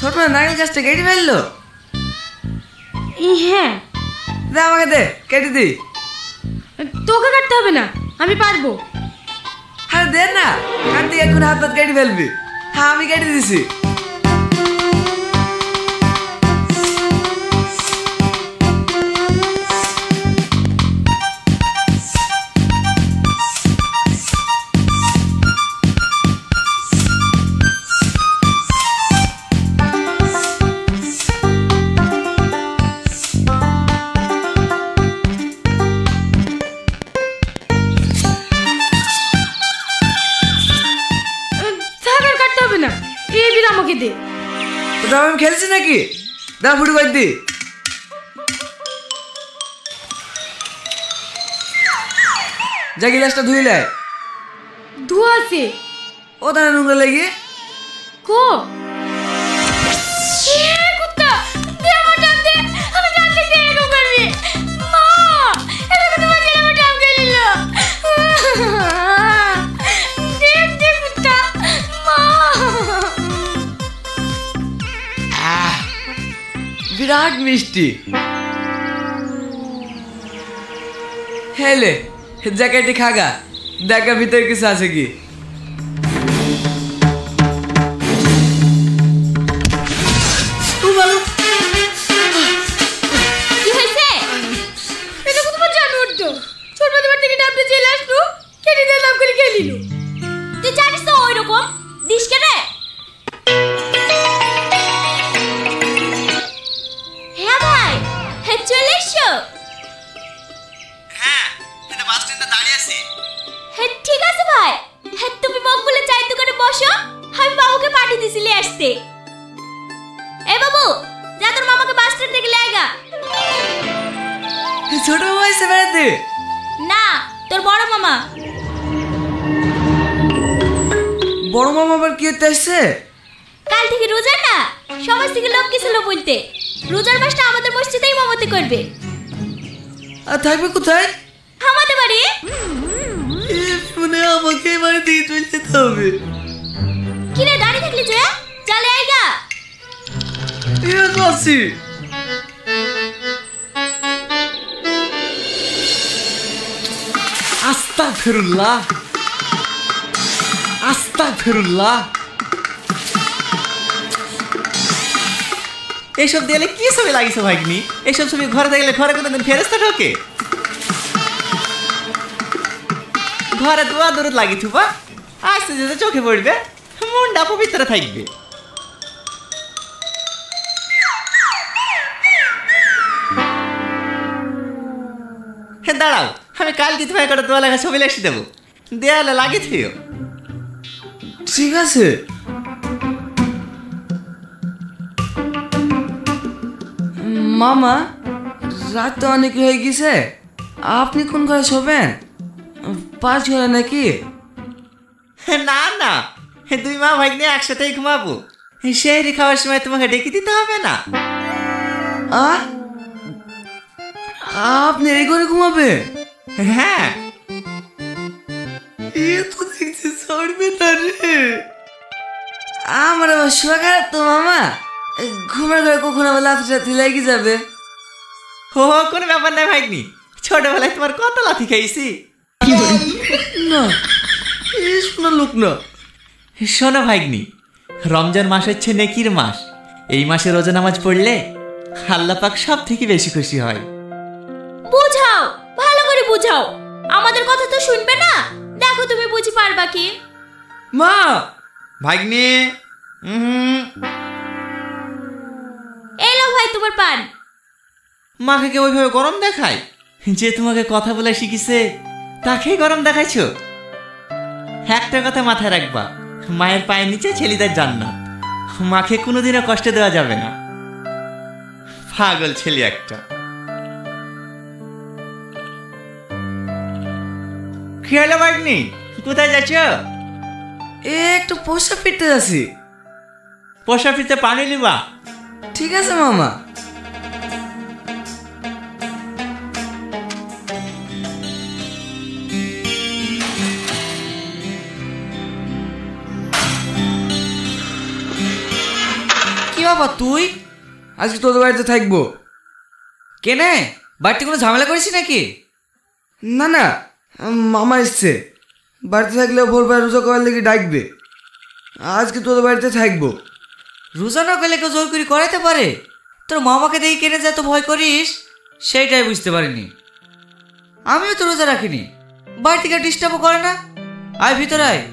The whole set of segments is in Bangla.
ছোট নারকেল গাছটা কেটে ফেললো? হ্যাঁ। দে আমাকে, দে কেটে দি। তোকে কাটতে হবে না, আমি পারবো। আরে দে না, কাটতে এখন হাত হাত কেটে ফেলবি। হ্যাঁ আমি কেটে দিছি। আমাকে দে। ওটা আমি খেলছি নাকি? দা ফুটু করে দি। যা গিলাসটা ধুইলে। ধোয়া আছে। ও তারা নোংরা লেগে কো কুত্তা দে আমার টান দে, আমি জানতে দে এরকম করবি। মা এরকম তোমার ছেলে আমার টান গেলিল। দে দে কুত্তা মা। বিরাট মিষ্টি। হেলে জ্যাকেটে খাগা, দেখা ভিতরে কিছু আছে কি। কি হয়েছে? এটা কত বড় জানোয়ার তো, ছোটবেলা থেকে ডাবতে চলে আসলো, কেটে দিলাম করে খেলিল। তুই জানিস তো ওই রকম দিস কে রে? হ্যাঁ ভাই, হ্যাঁ চলে এসো। হ্যাঁ এটা বাস স্ট্যান্ডে দাঁড়িয়ে আছি। হ্যাঁ ঠিক আছে ভাই, হ্যাঁ তুমি মকবুলের চায়ের দোকানে বসো, আমি বাবুকে পাঠিয়ে দিছি লে আসতে। এ বাবু যা তোর মামাকে বাস স্ট্যান্ড থেকে লেগা। ছোট বয়সে বেড়াতে? না তোর বড় মামা। বড় মামা আবার কি হতে আসছে? কাল থেকে রোজা না, সমাজ থেকে লোক গেছিল বলতে, রোজার মাসটা আমাদের মসজিদেই মামাতে করবে। আর থাকবে কোথায়? আমাদের বাড়ি। শুনে আমাকে বাড়ি দিয়ে চলে যেতে হবে। কিরে দাঁড়িয়ে থাকলি যে, চলে আইগা। আসি। আস্তাগফিরুল্লাহ, আস্তাগফিরুল্লাহ। এইসব দেয়ালে কি ছবি লাগিয়েছো ভাগ্নি? এইসব ছবি ঘরে থাকলে ঘরে কোনোদিন ফেরেশতা ঢোকে? ঘরে দোয়া দরুদ লাগিয়ে থুবা, আস্তে যেতে চোখে পড়বে, মনটা পবিত্র থাকবে। হ্যাঁ দাঁড়াও, আমি কালকে তোমায় একটা দোয়া লেখা ছবি লিখে দেবো, দেয়ালে লাগিয়ে থিও। ঠিক আছে। মামা রাত তো অনেক হয়ে গেছে, আপনি কোন ঘরে শোবেন? পাঁচ ঘরে নাকি? না না, দুই মা ভাগ্নে একসাথেই ঘুমাবো। সেহরি খাওয়ার সময় তোমাকে ডেকে দিতে হবে না। আপনি এই ঘরে ঘুমাবে? হ্যাঁ। এ তো দেখছি ছাড়বে না রে। আমার আবার শোয়া খারাপ তো মামা, ঘুমের ঘরে কখন আবার লাথি টাথি লেগে যাবে। হো কোনো ব্যাপার নাই ভাগ্নি, ছোটবেলায় তোমার কত লাথি খাইছি। না এ শোনা লোক না। শোনো ভাগ্নি, রমজান মাস হচ্ছে নেকির মাস। এই মাসে রোজা নামাজ পড়লে আল্লাহ পাক সব থেকে বেশি খুশি হয়। বুঝাও, ভালো করে বুঝাও, আমাদের কথা তো শুনবে না। দেখো তুমি বুঝি পারবা কি। মা ভাগ্নি এলো ভাই তোমার পান। মাকে কে ওইভাবে গরম দেখায়? যে তোমাকে কথা বলে শিখিছে তাকেই গরম দেখাইছো? একটা কথা মাথায় রাখবা, মায়ের পায়ের নিচে ছেলেদের জান্নাত, মাকে কোনোদিনও কষ্ট দেওয়া যাবে না। পাগল ছেলে একটা। কি হলো ভাগ্নি, কোথায় যাচ্ছ? একটু পোষা ফিরতে যাচ্ছি। পোষা ফিরতে পানি নিবা? ঠিক আছে মামা। কি বাবা তুই? আজকে তোদের বাড়িতে থাকবো। কেনে বাড়িতে কোনো ঝামেলা করেছি নাকি? না না, মামা এসছে, বাড়িতে থাকলেও ভোরবেলা রোজা করার লেগে ডাকবে। আজকে তোদের বাড়িতে থাকবো। রোজা না করলে কেউ জোর করে করাতে পারে? তোর মামাকে দেখে কেনে যে এত ভয় করিস সেইটাই বুঝতে পারিনি। আমিও তো রোজা রাখিনি, বাড়ি থেকে ডিস্টার্বও করে না। আয় ভিতরে আয়।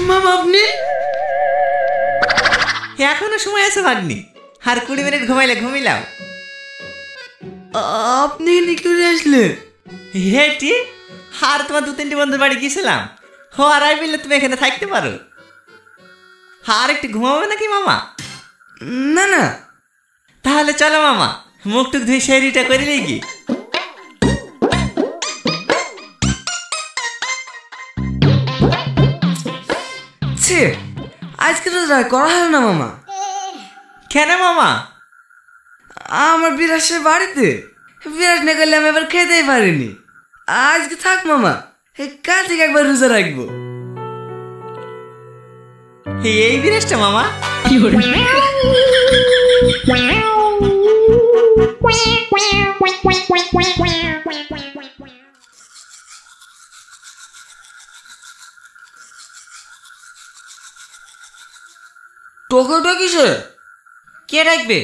মামা আপনি? এখনো সময় আছে ভাগ্নি, আর 20 মিনিট ঘুমাইলে ঘুমিলাম। আপনি এখানে কি করে আসলেন? হেটি আর তোমার 2-3টি বন্ধুর বাড়ি গিয়েছিলাম। হো আর আই বললে তুমি এখানে থাকতে পারো। আর একটু ঘুমাবে নাকি মামা? না না। তাহলে চলো মামা, মুখ টুক ধুয়ে শেরিটা করে নিই কি? আজকে তো করা হলো না মামা। কেন মামা? আমার বিরাট সে বাড়িতে, বিরাট না করলে আমি এবার খেতেই পারিনি। আজকে থাক মামা, কাল থেকে একবার রোজা রাখবো। এই বিরাজটা মামা? টোকাটা কিসে? কে রাখবে?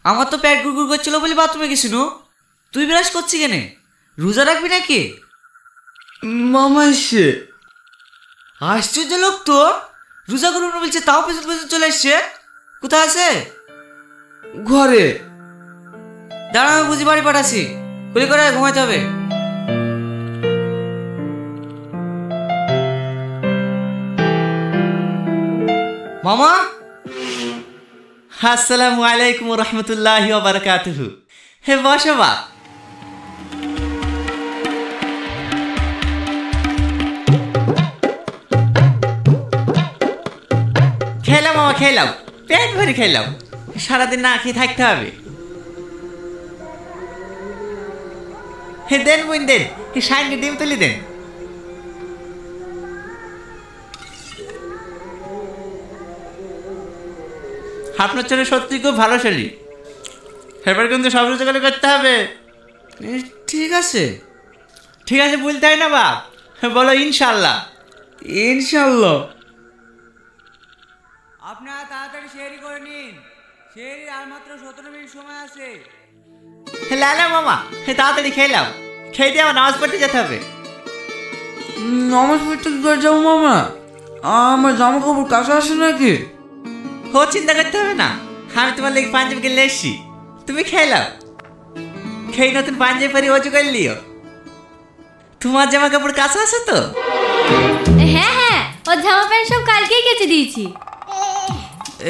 আমার তো পেট গুড়গুড় করছিল বলে বাথরুমে গেছিল। তুই বিরাজ করছি কেনে? রোজা রাখবি নাকি? মামা এসছে। আশ্চর্য লোক তো, রোজা করুন বলছে তাও পেছন পেছন চলে এসছে। কোথায় আছে? ঘরে। দাঁড়া, আমি বুঝি বাড়ি পাঠাচ্ছি, কুলি করে ঘুমাইতে হবে। মামা। আসসালামু আলাইকুম রহমতুল্লাহি ওয়া বারাকাতুহু। হে বসো বাপ। খেলাম মামা, খেলাম, পেট ভরে খেলাম। সারাদিন না খেয়ে থাকতে হবে। হে দেন বোন দেন, সাইনকে ডিম তুলি দেন। আপনার ছেলে সত্যি খুব ভালো ছেলে, এবার কিন্তু সব রোজগার করতে হবে। ঠিক আছে। ঠিক আছে বলতে হয় না বাপ, বলো ইনশাল্লাহ। ইনশাল্লাহ। আপনারা তাড়াতাড়ি শেয়ারি করে নিন, শেয়ারি আর মাত্র 17 মিনিট সময় আছে। লালা মামা, তাড়াতাড়ি খেলাম, খেয়ে দিয়ে আমার নামাজ পড়তে যেতে হবে। নামাজ পড়তে কি করে যাবো মামা? আমার জামা কাপড় কাছে আসে নাকি? ও চিন্তা করতে হবে না, আমি তোমার লেগে পাঞ্জাবি কিনলে এসছি, তুমি খেলাও। খেয়ে নতুন পাঞ্জাবি পরে অজু করলিও। তোমার জামা কাপড় কাছে আছে তো? হ্যাঁ হ্যাঁ, ওর জামা প্যান্ট সব কালকেই কেচে দিয়েছি।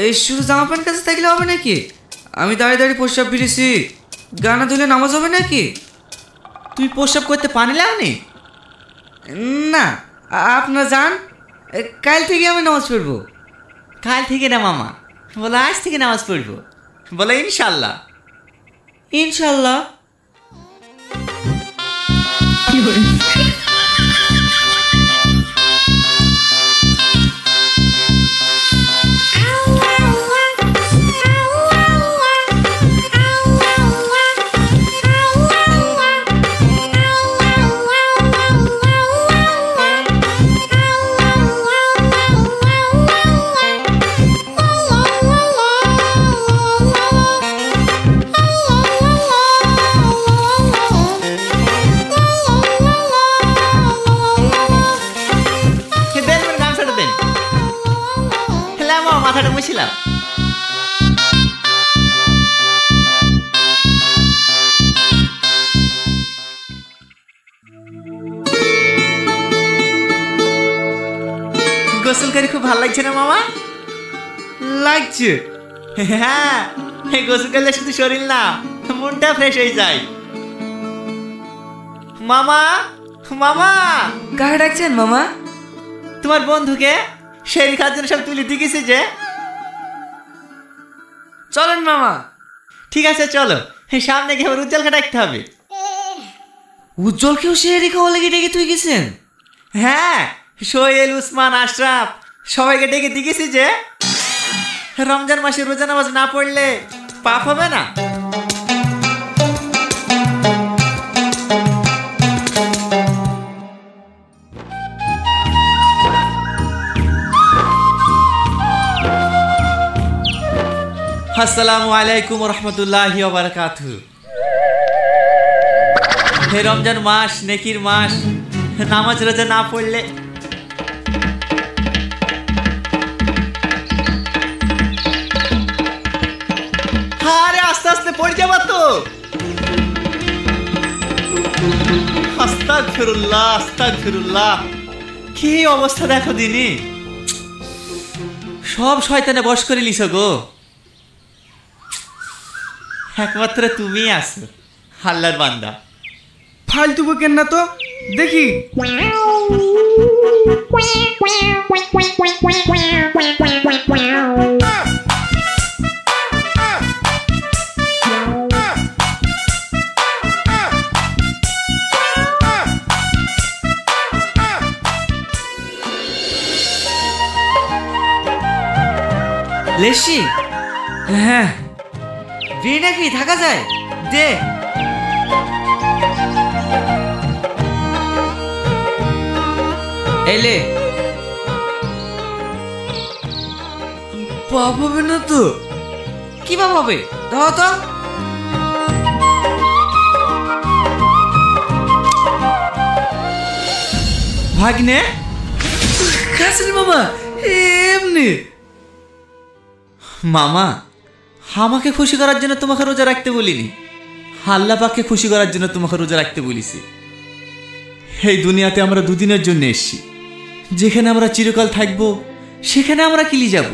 এই শুধু জামা প্যান্ট কাছে থাকলে হবে নাকি? আমি দাঁড়িয়ে দাঁড়িয়ে প্রস্রাব ফিরেছি, গানা ধুলে নামাজ হবে নাকি? তুই প্রস্রাব করতে পানি লাগনি? না, আপনারা যান, কাল থেকে আমি নামাজ পড়বো। কাল থেকে না মামা, বলো আজ থেকে নামাজ পড়বো, বলো ইনশাল্লাহ। ইনশাল্লাহ। মাথাটা মুছিলাম। গোসল করে খুব ভালো লাগছে না মামা? লাগছে। হ্যাঁ, গোসল করলে শুধু শরীর না, মনটা ফ্রেশ হয়ে যায়। মামা, মামা। কাকে ডাকছেন মামা? তোমার বন্ধুকে, সেই খাওয়ার জন্য সব তুলে দিয়ে গেছে যে। চলেন মামা, ঠিক আছে চলো, সামনে গিয়ে আবার উজ্জ্বলকে ডাকতে হবে। উজ্জ্বলকেও সেহরি খাওয়া লেগে ডেকে তুই গেছেন? হ্যাঁ, সোহেল, উসমান, আশরাফ সবাইকে ডেকে দিয়েছি যে রমজান মাসে রোজা নামাজ না পড়লে পাপ হবে না। আসসালামু আলাইকুম রহমতুল্লাহি ওয়া বারাকাতুহু। হে রমজান মাস, নেকির মাস, নামাজ রোজা না পড়লে আরে আস্তে আস্তে পড়ে যাবা তো। আস্তাগফিরুল্লাহ, আস্তাগফিরুল্লাহ। কি অবস্থা দেখো দিনি, সব শয়তানে বশ করে লিছ গো। একমাত্র তুমি আছো আল্লাহর বান্দা। ফালতু বকেন না তো, দেখি। লেসি? হ্যাঁ। বিয়ে নাকি থাকা যায়? দে। এলে পাপ হবে না তো? কি পাপ হবে? দাও তো। ভাগ্নে কাসরি মামা, এমনি। মামা, আমাকে খুশি করার জন্য তোমাকে রোজা রাখতে বলিনি, আল্লাহ পাককে খুশি করার জন্য তোমাকে রোজা রাখতে বলিছি। এই দুনিয়াতে আমরা দুদিনের জন্য এসেছি, যেখানে আমরা চিরকাল থাকবো সেখানে আমরা কিলি যাব।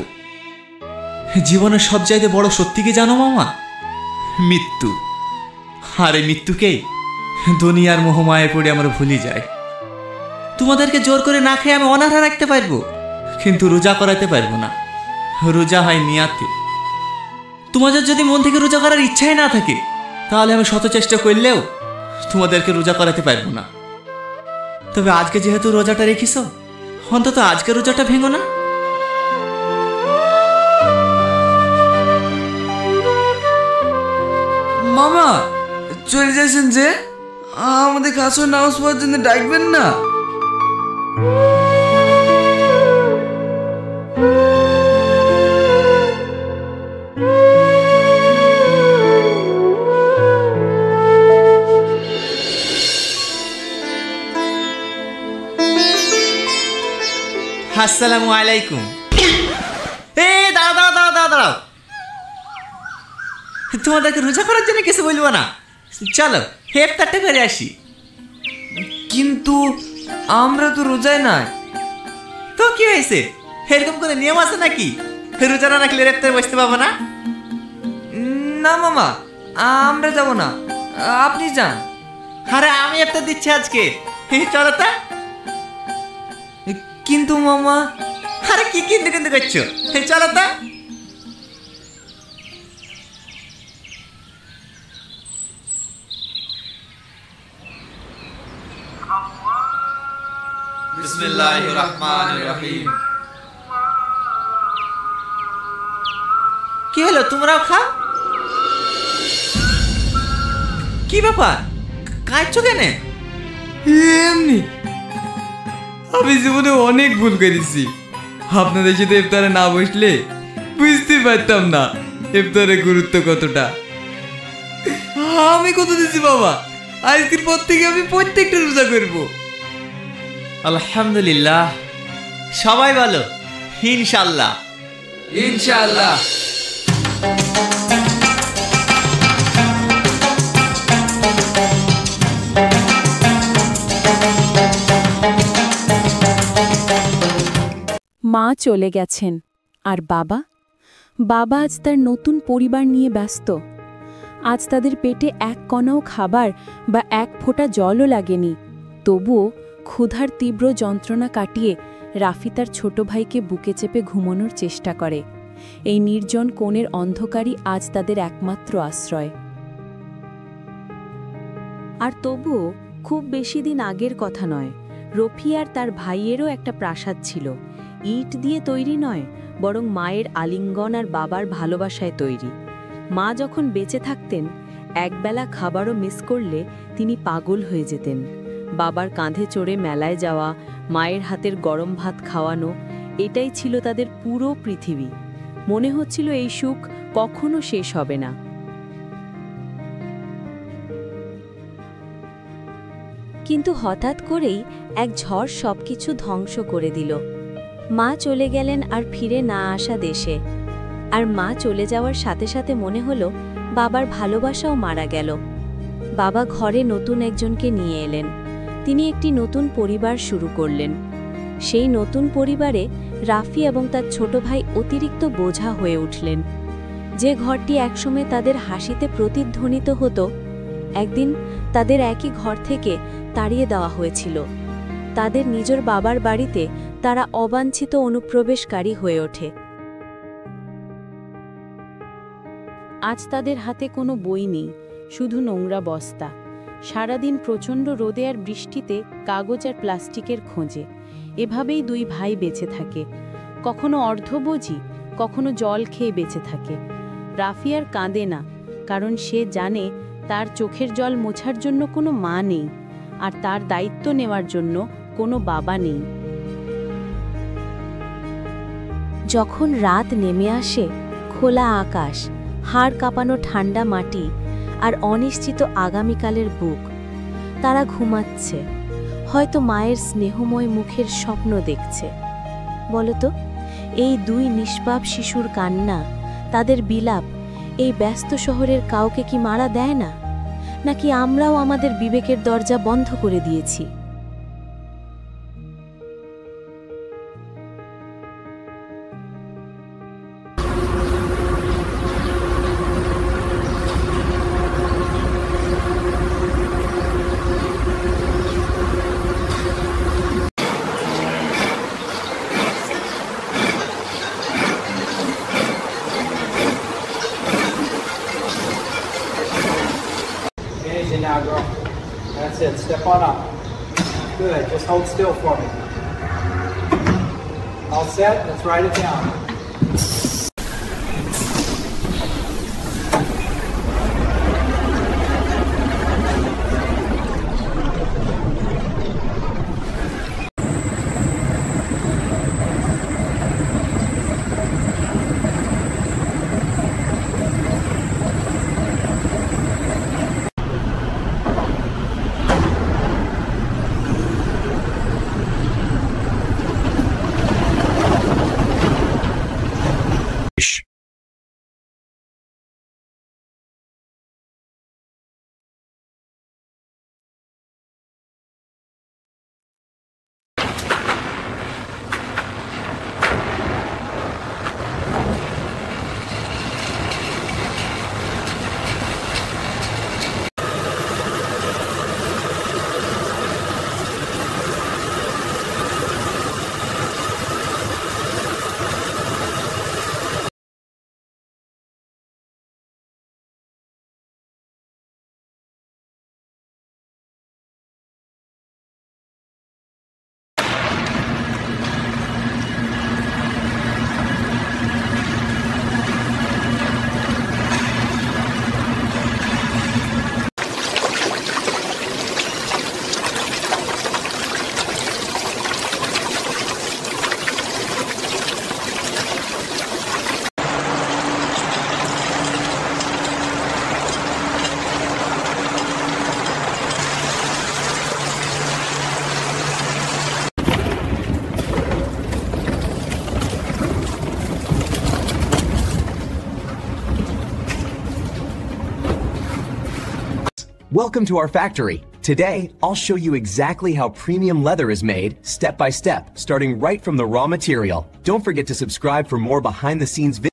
জীবনের সবচাইতে বড় সত্যি কি জানো মামা? মৃত্যু। আর এই মৃত্যুকেই দুনিয়ার মোহমায় পড়ে আমরা ভুলে যাই। তোমাদেরকে জোর করে না খেয়ে আমি অনাহারে রাখতে পারবো, কিন্তু রোজা করাতে পারবো না। রোজা হয় নিয়াতে। তোমাদের যদি মন থেকে রোজা করার ইচ্ছাই না থাকে, তাহলে আমি শত চেষ্টা করলেও তোমাদেরকে রোজা করাতে পারবো না। তবে আজকে যেহেতু রোজাটা রেখিস, অন্তত আজকে রোজাটা ভেঙো না। মামা চলে যাচ্ছেন যে, আমাদের কাছে নামাজ পড়ার জন্য ডাকবেন না? আসসালামু আলাইকুম। এ দাঁড়াও দাঁড়াও দাঁড়াও দাঁড়াও দাঁড়াও, তোমাদেরকে রোজা করার জন্য কিছু বলবো না, চলো ইফতারটা করে আসি। কিন্তু আমরা তো রোজায় নাই। তো কি হয়েছে, এরকম করে নিয়ম আছে নাকি রোজা না রাখলে ইফতারে বসতে পাবো না? না মামা, আমরা যাব না, আপনি যান। আরে আমি ইফতার দিচ্ছি আজকে, চলো তা। কিন্তু মামা। আরে কি কিন্তু কিন্তু করছো, চলো তা। বিসমিল্লাহির রহমানির রহিম। কি হলো, তোমরাও খাও? কি ব্যাপার, কাঁদছো কেন? এমনি, আমি জীবনে অনেক ভুল করেছি। আপনাদের সাথে ইফতারে না বসলে বুঝতে পারতাম না ইফতারের গুরুত্ব কতটা। আমি কত দিচ্ছি বাবা, আজকের পর থেকে আমি প্রত্যেকটা রোজা করব। আলহামদুলিল্লাহ, সবাই বলো ইনশাআল্লাহ। ইনশাআল্লাহ। মা চলে গেছেন, আর বাবা আজ তার নতুন পরিবার নিয়ে ব্যস্ত। আজ তাদের পেটে এক কণাও খাবার বা এক ফোঁটা জলও লাগেনি। তবুও ক্ষুধার তীব্র যন্ত্রণা কাটিয়ে রাফি তার ছোট ভাইকে বুকে চেপে ঘুমানোর চেষ্টা করে। এই নির্জন কোণের অন্ধকারই আজ তাদের একমাত্র আশ্রয়। আর তবুও খুব বেশি দিন আগের কথা নয়, রফি আর তার ভাইয়েরও একটা প্রাসাদ ছিল। ইট দিয়ে তৈরি নয়, বরং মায়ের আলিঙ্গন আর বাবার ভালোবাসায় তৈরি। মা যখন বেঁচে থাকতেন, একবেলা খাবারও মিস করলে তিনি পাগল হয়ে যেতেন। বাবার কাঁধে চড়ে মেলায় যাওয়া, মায়ের হাতের গরম ভাত খাওয়ানো, এটাই ছিল তাদের পুরো পৃথিবী। মনে হচ্ছিল এই সুখ কখনো শেষ হবে না। কিন্তু হঠাৎ করেই এক ঝড় সবকিছু ধ্বংস করে দিল। মা চলে গেলেন আর ফিরে না আসা দেশে। আর মা চলে যাওয়ার সাথে সাথে মনে হলো বাবার ভালোবাসাও মারা গেল। বাবা ঘরে নতুন একজনকে নিয়ে এলেন। তিনি একটি নতুন পরিবার শুরু করলেন। সেই নতুন পরিবারে রাফি এবং তার ছোট ভাই অতিরিক্ত বোঝা হয়ে উঠলেন। যে ঘরটি একসময় তাদের হাসিতে প্রতিধ্বনিত হতো, একদিন তাদের একই ঘর থেকে তাড়িয়ে দেওয়া হয়েছিল। তাদের নিজের বাবার বাড়িতে তারা অবাঞ্ছিত অনুপ্রবেশকারী হয়ে ওঠে। আজ তাদের হাতে কোনো বই নেই, শুধু নোংরা বস্তা। সারাদিন প্রচণ্ড রোদে আর বৃষ্টিতে কাগজ আর প্লাস্টিকের খোঁজে। এভাবেই দুই ভাই বেঁচে থাকে, কখনো অর্ধবোঝি, কখনো জল খেয়ে বেঁচে থাকে। রাফি আর কাঁদে না, কারণ সে জানে তার চোখের জল মোছার জন্য কোনো মা নেই, আর তার দায়িত্ব নেওয়ার জন্য কোনো বাবা নেই। যখন রাত নেমে আসে, খোলা আকাশ, হাড় কাঁপানো ঠান্ডা মাটি আর অনিশ্চিত আগামীকালের বুক, তারা ঘুমাচ্ছে, হয়তো মায়ের স্নেহময় মুখের স্বপ্ন দেখছে। বলতো, এই দুই নিষ্পাপ শিশুর কান্না, তাদের বিলাপ এই ব্যস্ত শহরের কাউকে কি মারা দেয় না? নাকি আমরাও আমাদের বিবেকের দরজা বন্ধ করে দিয়েছি? Easy now, girl. That's it. Step on up. Good. Just hold still for me. All set? Let's write it down. Welcome to our factory. Today, I'll show you exactly how premium leather is made, step by step, starting right from the raw material. Don't forget to subscribe for more behind-the-scenes videos.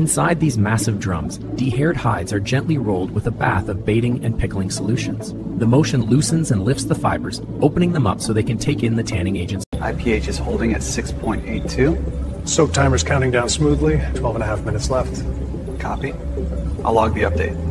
Inside these massive drums, dehaired hides are gently rolled with a bath of baiting and pickling solutions. The motion loosens and lifts the fibers, opening them up so they can take in the tanning agents. IPH is holding at 6.82. Soak timer's counting down smoothly. 12.5 minutes left. Copy. I'll log the update.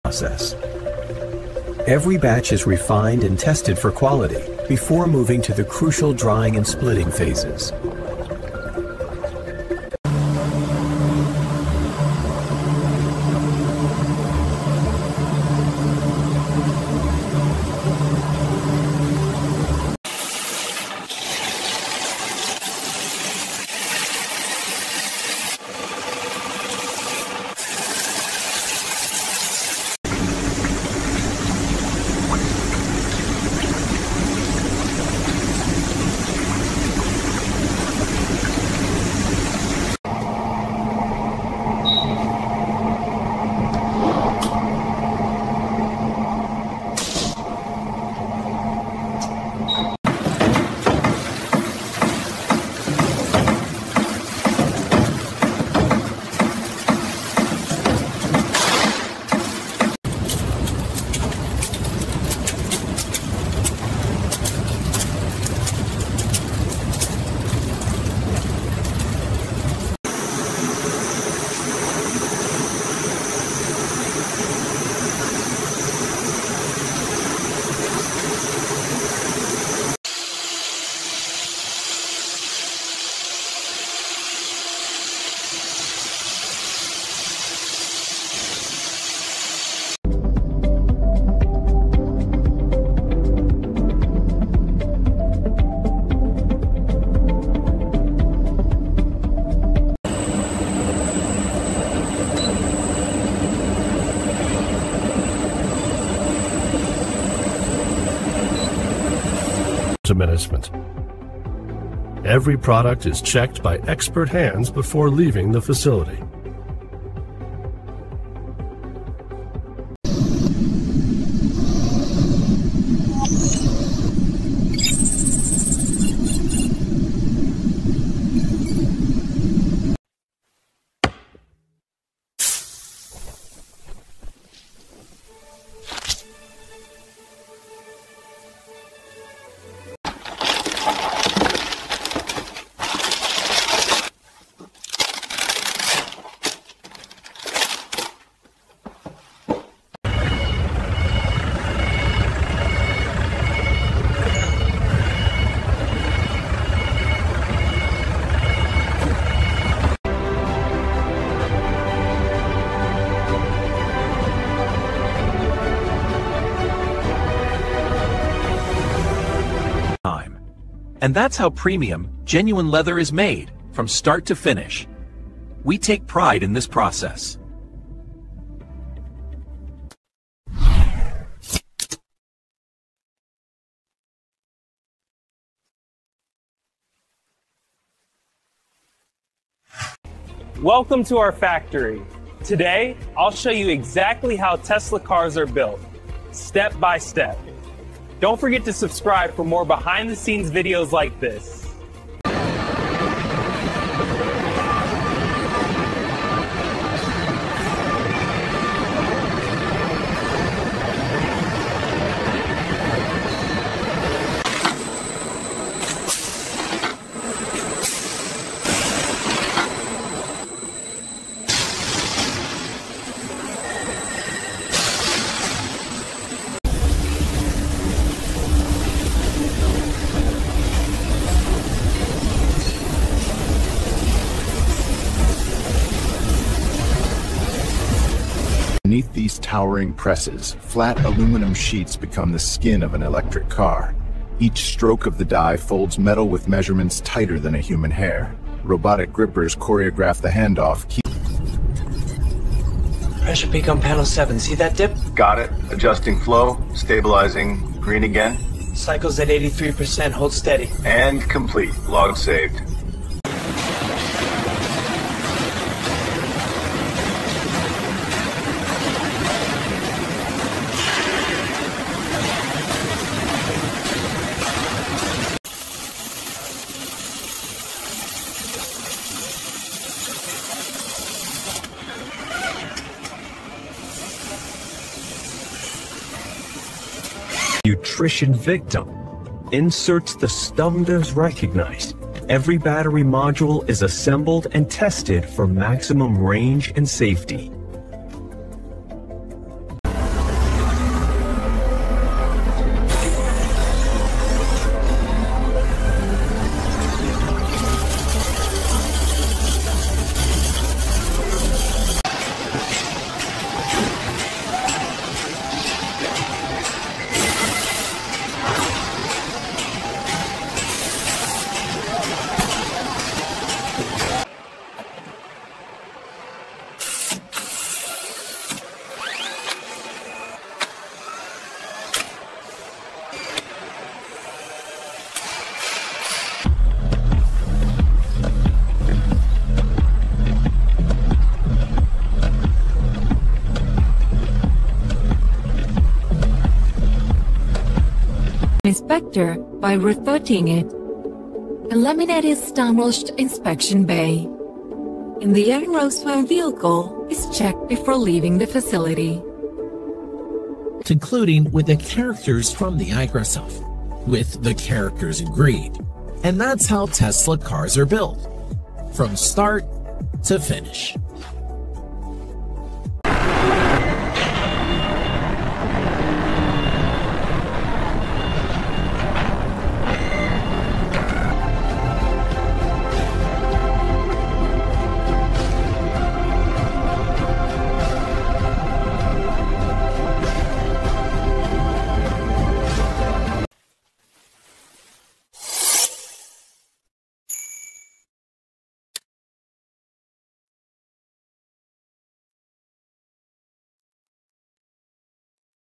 Process. Every batch is refined and tested for quality before moving to the crucial drying and splitting phases. Management. Every product is checked by expert hands before leaving the facility. And that's how premium, genuine leather is made, from start to finish. We take pride in this process. Welcome to our factory. Today, I'll show you exactly how Tesla cars are built, step by step. Don't forget to subscribe for more behind-the-scenes videos like this. Beneath these towering presses, flat aluminum sheets become the skin of an electric car. Each stroke of the die folds metal with measurements tighter than a human hair. Robotic grippers choreograph the handoff. Pressure peak on panel 7. See that dip? Got it. Adjusting flow, stabilizing, green again. Cycles at 83%. Hold steady. And complete. Log saved. Nutrition victim. Inserts the stumbed as recognized. Every battery module is assembled and tested for maximum range and safety. Inspector by rotating it. Eliminated established inspection bay. In the air Rosewell vehicle is checked before leaving the facility. Concluding with the characters from the Microsoft, with the characters agreed. And that's how Tesla cars are built, from start to finish.